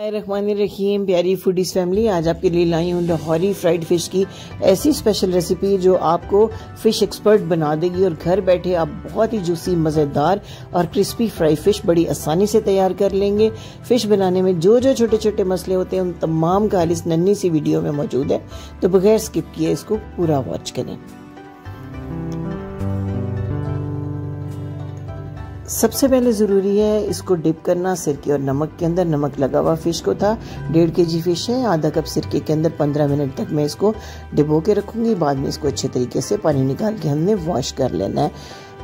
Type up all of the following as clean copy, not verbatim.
रहीम प्यारी foodies family, आज आपके लिए लाई हूँ लाहौरी फ्राइड फिश की ऐसी स्पेशल रेसिपी जो आपको फिश एक्सपर्ट बना देगी और घर बैठे आप बहुत ही जूसी, मज़ेदार और क्रिस्पी फ्राई फिश बड़ी आसानी से तैयार कर लेंगे। फिश बनाने में जो जो छोटे छोटे मसले होते हैं उन तमाम का हल इस नन्ही सी वीडियो में मौजूद है, तो बगैर स्किप किए इसको पूरा वॉच करें। सबसे पहले ज़रूरी है इसको डिप करना सिरके और नमक के अंदर। नमक लगा हुआ फ़िश को था, 1.5 kg फ़िश है, आधा कप सिरके के अंदर 15 मिनट तक मैं इसको डिबो के रखूँगी। बाद में इसको अच्छे तरीके से पानी निकाल के हमने वॉश कर लेना है।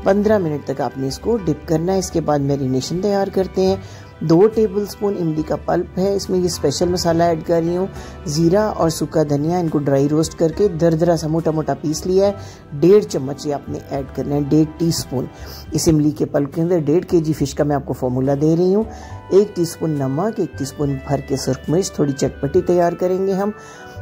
15 मिनट तक आपने इसको डिप करना है। इसके बाद मैरिनेशन तैयार करते हैं। 2 टेबलस्पून इमली का पल्प है, इसमें ये स्पेशल मसाला ऐड कर रही हूँ। ज़ीरा और सूखा धनिया इनको ड्राई रोस्ट करके दरदरा सा मोटा मोटा पीस लिया है। 1.5 चम्मच ये आपने ऐड करना है, 1.5 टीस्पून। इस इमली के पल्प के अंदर 1.5 kg फ़िश का मैं आपको फॉर्मूला दे रही हूँ। 1 टीस्पून नमक, 1 टीस्पून भर के सुर्ख मिर्च, थोड़ी चटपटी तैयार करेंगे हम।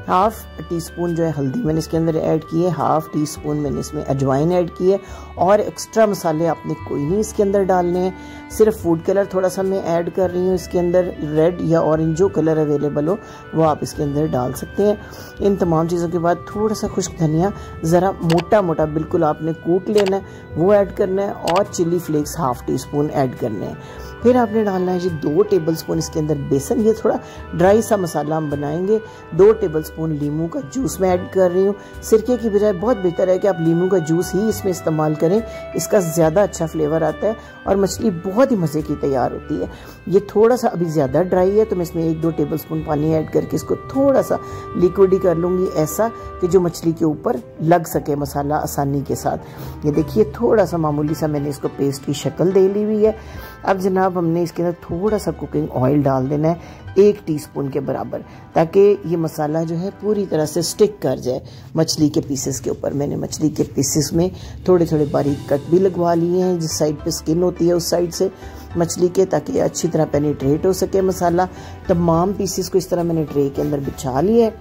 1/2 टीस्पून जो है हल्दी मैंने इसके अंदर ऐड की है, 1/2 टीस्पून मैंने इसमें अजवाइन ऐड की है। और एक्स्ट्रा मसाले आपने कोई नहीं इसके अंदर डालने हैं, सिर्फ फूड कलर थोड़ा सा मैं ऐड कर रही हूँ इसके अंदर। रेड या ऑरेंज जो कलर अवेलेबल हो वो आप इसके अंदर डाल सकते हैं। इन तमाम चीज़ों के बाद थोड़ा सा खुश्क धनिया ज़रा मोटा मोटा बिल्कुल आपने कूट लेना है, वो ऐड करना है। और चिली फ्लेक्स 1/2 टीस्पून ऐड करने हैं। फिर आपने डालना है जी 2 टेबलस्पून इसके अंदर बेसन। ये थोड़ा ड्राई सा मसाला हम बनाएंगे। 2 टेबलस्पून लीमू का जूस मैं ऐड कर रही हूँ। सिरके की बजाय बहुत बेहतर है कि आप लीमू का जूस ही इसमें इस्तेमाल करें, इसका ज़्यादा अच्छा फ्लेवर आता है और मछली बहुत ही मज़े की तैयार होती है। ये थोड़ा सा अभी ज़्यादा ड्राई है तो मैं इसमें 1-2 टेबलस्पून पानी ऐड करके इसको थोड़ा सा लिक्विडी कर लूँगी, ऐसा कि जो मछली के ऊपर लग सके मसाला आसानी के साथ। ये देखिए थोड़ा सा मामूली सा मैंने इसको पेस्ट की शक्ल दे ली हुई है। अब जनाब हमने इसके अंदर थोड़ा सा कुकिंग ऑयल डाल देना है, 1 टीस्पून के बराबर, ताकि ये मसाला जो है पूरी तरह से स्टिक कर जाए मछली के पीसेस के ऊपर। मैंने मछली के पीसेस में थोड़े थोड़े बारीक कट भी लगवा लिए हैं, जिस साइड पे स्किन होती है उस साइड से मछली के, ताकि अच्छी तरह पेनिट्रेट हो सके मसाला। तमाम पीसेस को इस तरह मैंने ट्रे के अंदर बिछा लिया है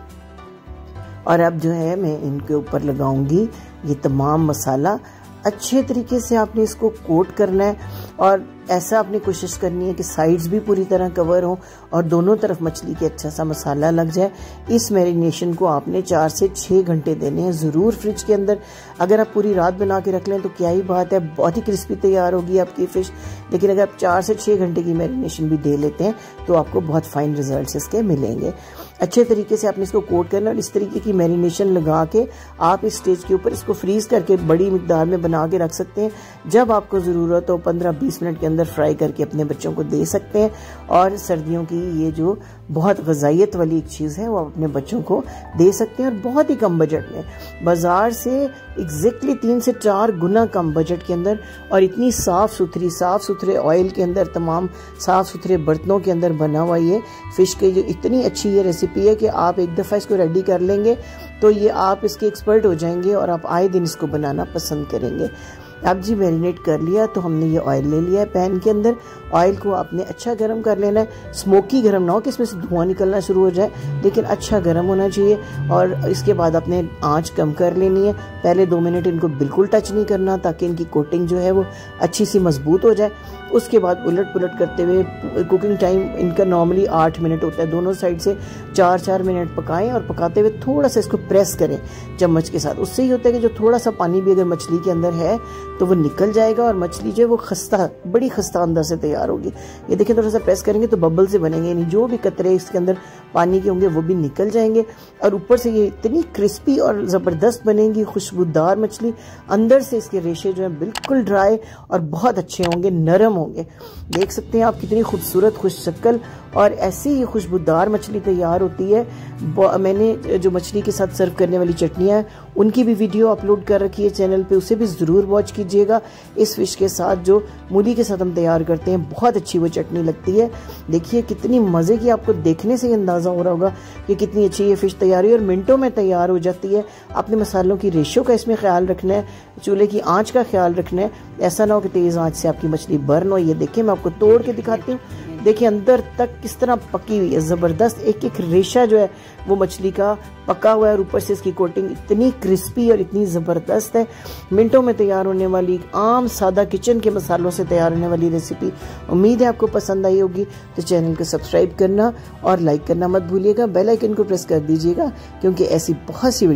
और अब जो है मैं इनके ऊपर लगाऊंगी ये तमाम मसाला। अच्छे तरीके से आपने इसको कोट करना है और ऐसा आपने कोशिश करनी है कि साइड्स भी पूरी तरह कवर हो और दोनों तरफ मछली के अच्छा सा मसाला लग जाए। इस मैरिनेशन को आपने 4 से 6 घंटे देने हैं ज़रूर फ्रिज के अंदर। अगर आप पूरी रात बना के रख लें तो क्या ही बात है, बहुत ही क्रिस्पी तैयार होगी आपकी फ़िश। लेकिन अगर आप 4 से 6 घंटे की मैरिनेशन भी दे लेते हैं तो आपको बहुत फाइन रिजल्ट्स इसके मिलेंगे। अच्छे तरीके से आपने इसको कोट करना और इस तरीके की मैरिनेशन लगा के आप इस स्टेज के ऊपर इसको फ्रीज़ करके बड़ी मिकदार में बना के रख सकते हैं। जब आपको ज़रूरत हो 15-20 मिनट के अंदर फ्राई करके अपने बच्चों को दे सकते हैं। और सर्दियों की ये जो बहुत ग़ज़ाइयत वाली एक चीज़ है वो आप अपने बच्चों को दे सकते हैं और बहुत ही कम बजट में, बाज़ार से एग्जैक्टली 3 से 4 गुना कम बजट के अंदर और इतनी साफ़ सुथरे ऑयल के अंदर, तमाम साफ़ सुथरे बर्तनों के अंदर बना हुआ ये फ़िश के जो इतनी अच्छी ये रेसिपी है कि आप एक दफ़ा इसको रेडी कर लेंगे तो ये आप इसके एक्सपर्ट हो जाएंगे और आप आए दिन इसको बनाना पसंद करेंगे। अब जी मैरिनेट कर लिया तो हमने ये ऑयल ले लिया है पैन के अंदर। ऑयल को आपने अच्छा गर्म कर लेना है, स्मोकी गर्म ना हो कि इसमें से धुआं निकलना शुरू हो जाए, लेकिन अच्छा गर्म होना चाहिए। और इसके बाद आपने आंच कम कर लेनी है। पहले 2 मिनट इनको बिल्कुल टच नहीं करना ताकि इनकी कोटिंग जो है वो अच्छी सी मजबूत हो जाए। उसके बाद उलट पुलट करते हुए, कुकिंग टाइम इनका नॉर्मली 8 मिनट होता है, दोनों साइड से 4-4 मिनट पकाएं और पकाते हुए थोड़ा सा इसको प्रेस करें चम्मच के साथ। उससे ही होता है कि जो थोड़ा सा पानी भी अगर मछली के अंदर है तो वो निकल जाएगा और मछली जो है वो बड़ी खस्ता अंदर से तैयार होगी। ये देखिए थोड़ा सा प्रेस करेंगे तो बबल से बनेंगे नहीं, जो भी कतरे इसके अंदर पानी के होंगे वो भी निकल जाएंगे और ऊपर से ये इतनी क्रिस्पी और ज़बरदस्त बनेगी, खुशबूदार मछली। अंदर से इसके रेशे जो है बिल्कुल ड्राई और बहुत अच्छे होंगे, नरम होंगे। देख सकते हैं आप कितनी खूबसूरत खुश शक्ल और ऐसी ही खुशबूदार मछली तैयार होती है। मैंने जो मछली के साथ सर्व करने वाली चटनियाँ हैं उनकी भी वीडियो अपलोड कर रखी है चैनल पे, उसे भी ज़रूर वॉच कीजिएगा। इस फिश के साथ जो मूली के साथ हम तैयार करते हैं बहुत अच्छी वो चटनी लगती है। देखिए कितनी मज़े की, आपको देखने से ही अंदाज़ा हो रहा होगा कि कितनी अच्छी ये फ़िश तैयार है और मिनटों में तैयार हो जाती है। आपने मसालों की रेशियो का इसमें ख्याल रखना है, चूल्हे की आँच का ख्याल रखना है, ऐसा ना हो कि तेज़ आँच से आपकी मछली बर्न हो। ये देखिए मैं आपको तोड़ के दिखाती हूँ, देखिए अंदर तक किस तरह पकी हुई है, ज़बरदस्त। एक एक रेशा जो है वो मछली का पका हुआ है और ऊपर से इसकी कोटिंग इतनी क्रिस्पी और इतनी ज़बरदस्त है। मिनटों में तैयार होने वाली आम सादा किचन के मसालों से तैयार होने वाली रेसिपी, उम्मीद है आपको पसंद आई होगी। तो चैनल को सब्सक्राइब करना और लाइक करना मत भूलिएगा। बेल आइकन को प्रेस कर दीजिएगा, क्योंकि ऐसी बहुत सी